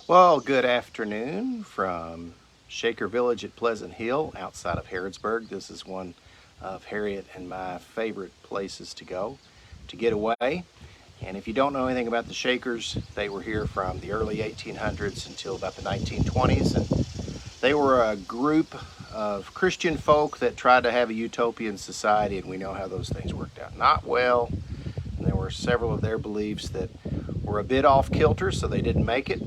Well, good afternoon from Shaker Village at Pleasant Hill outside of Harrodsburg. This is one of Harriet and my favorite places to go to get away. And if you don't know anything about the Shakers, they were here from the early 1800s until about the 1920s. And they were a group of Christian folk that tried to have a utopian society, and we know how those things worked out. Not well. And there were several of their beliefs that were a bit off kilter, so they didn't make it.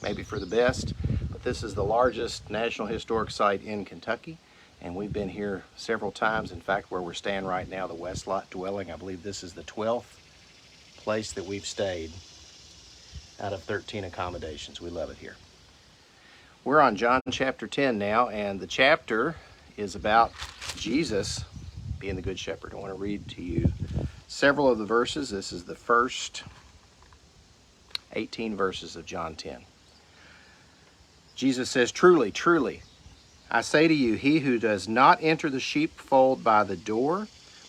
Maybe for the best, but this is the largest National Historic Site in Kentucky, and we've been here several times. In fact, where we're staying right now, the West Lot Dwelling, I believe this is the 12th place that we've stayed out of 13 accommodations. We love it here. We're on John chapter 10 now, and the chapter is about Jesus being the Good Shepherd. I want to read to you several of the verses. This is the first 18 verses of John 10. Jesus says, "Truly, truly, I say to you, he who does not enter the sheepfold by the door,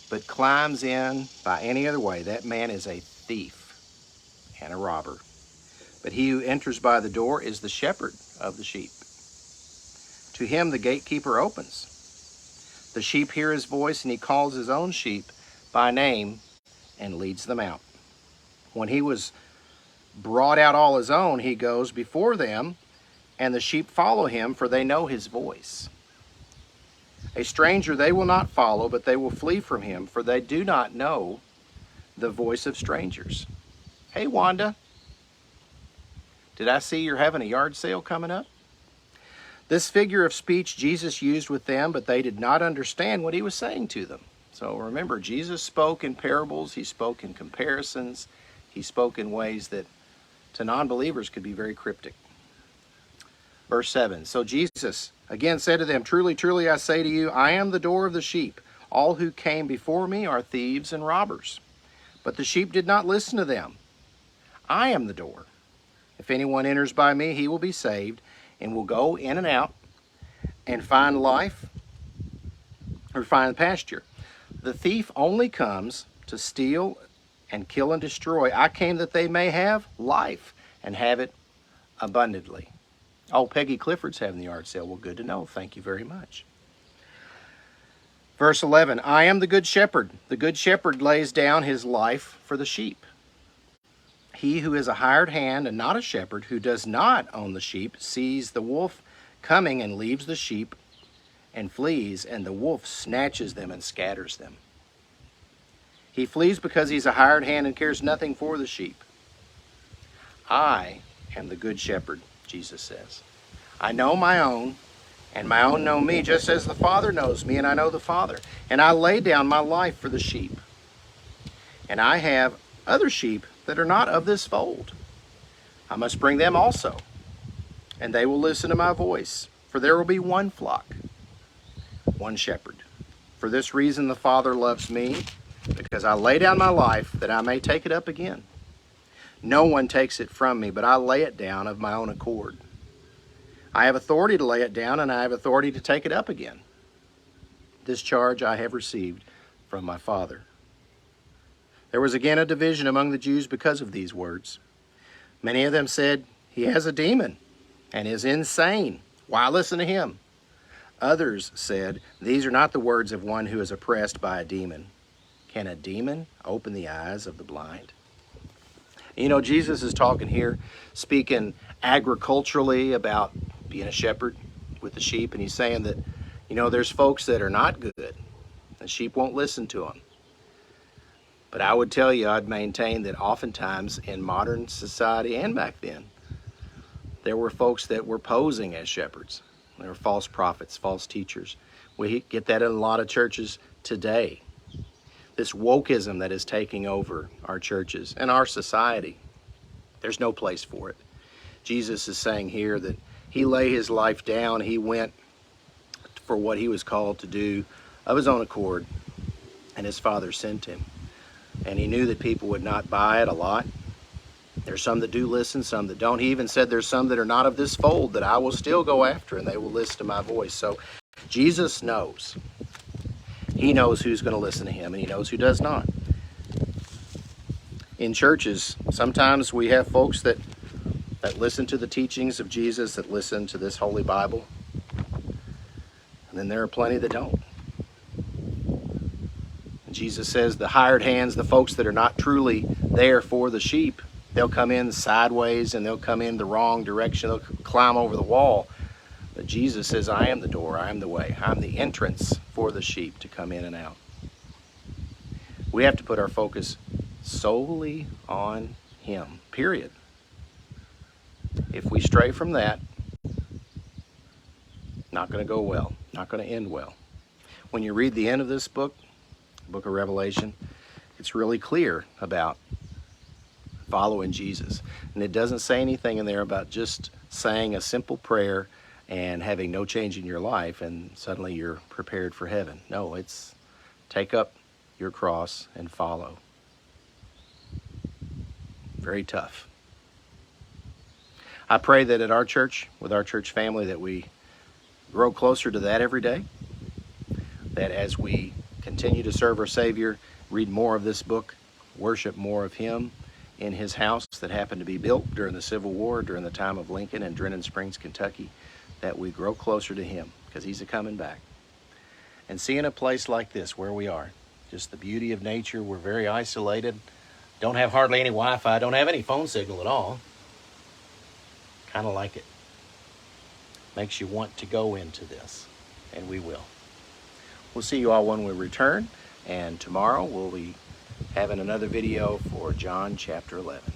but climbs in by any other way, that man is a thief and a robber. But he who enters by the door is the shepherd of the sheep. To him the gatekeeper opens. The sheep hear his voice, and he calls his own sheep by name and leads them out. When he was brought out all his own, he goes before them, and the sheep follow him, for they know his voice. A stranger they will not follow, but they will flee from him, for they do not know the voice of strangers." Hey, Wanda, did I see you're having a yard sale coming up? This figure of speech Jesus used with them, but they did not understand what he was saying to them. So remember, Jesus spoke in parables, he spoke in comparisons, he spoke in ways that to non-believers could be very cryptic. Verse 7, "So Jesus again said to them, Truly, truly, I say to you, I am the door of the sheep. All who came before me are thieves and robbers, but the sheep did not listen to them. I am the door. If anyone enters by me, he will be saved, and will go in and out and find life, or find pasture. The thief only comes to steal and kill and destroy. I came that they may have life and have it abundantly." Oh, Peggy Clifford's having the yard sale. Well, good to know. Thank you very much. Verse 11, "I am the good shepherd. The good shepherd lays down his life for the sheep. He who is a hired hand and not a shepherd, who does not own the sheep, sees the wolf coming and leaves the sheep and flees, and the wolf snatches them and scatters them. He flees because he's a hired hand and cares nothing for the sheep. I am the good shepherd," Jesus says. "I know my own, and my own know me, just as the Father knows me, and I know the Father. And I lay down my life for the sheep. And I have other sheep that are not of this fold. I must bring them also, and they will listen to my voice. For there will be one flock, one shepherd. For this reason the Father loves me, because I lay down my life that I may take it up again. No one takes it from me, but I lay it down of my own accord. I have authority to lay it down, and I have authority to take it up again. This charge I have received from my Father." There was again a division among the Jews because of these words. Many of them said, "He has a demon and is insane. Why listen to him?" Others said, "These are not the words of one who is oppressed by a demon. Can a demon open the eyes of the blind?" You know, Jesus is talking here, speaking agriculturally about being a shepherd with the sheep, and he's saying that, you know, there's folks that are not good, and sheep won't listen to them. But I would tell you, I'd maintain that oftentimes in modern society and back then, there were folks that were posing as shepherds. There were false prophets, false teachers. We get that in a lot of churches today. This wokeism that is taking over our churches and our society, there's no place for it. Jesus is saying here that he laid his life down. He went for what he was called to do of his own accord, and his Father sent him. And he knew that people would not buy it a lot. There's some that do listen, some that don't. He even said there's some that are not of this fold that I will still go after, and they will listen to my voice. So Jesus knows. He knows who's going to listen to him, and he knows who does not. In churches, sometimes we have folks that that listen to the teachings of Jesus, that listen to this Holy Bible. And then there are plenty that don't. And Jesus says the hired hands, the folks that are not truly there for the sheep, they'll come in sideways and they'll come in the wrong direction. They'll climb over the wall. But Jesus says, I am the door, I am the way, I'm the entrance for the sheep to come in and out. We have to put our focus solely on Him, period. If we stray from that, not going to go well, not going to end well. When you read the end of this book, the book of Revelation, it's really clear about following Jesus. And it doesn't say anything in there about just saying a simple prayer and having no change in your life and suddenly you're prepared for heaven. No, it's take up your cross and follow. Very tough. I pray that at our church, with our church family, that we grow closer to that every day. That as we continue to serve our Savior, read more of this book, worship more of Him in His house that happened to be built during the Civil War, during the time of Lincoln in Drennan Springs, Kentucky, that we grow closer to Him because He's a-coming back. And seeing a place like this where we are, just the beauty of nature, we're very isolated, don't have hardly any Wi-Fi, don't have any phone signal at all. Kind of like it. Makes you want to go into this, and we will. We'll see you all when we return, and tomorrow we'll be having another video for John chapter 11.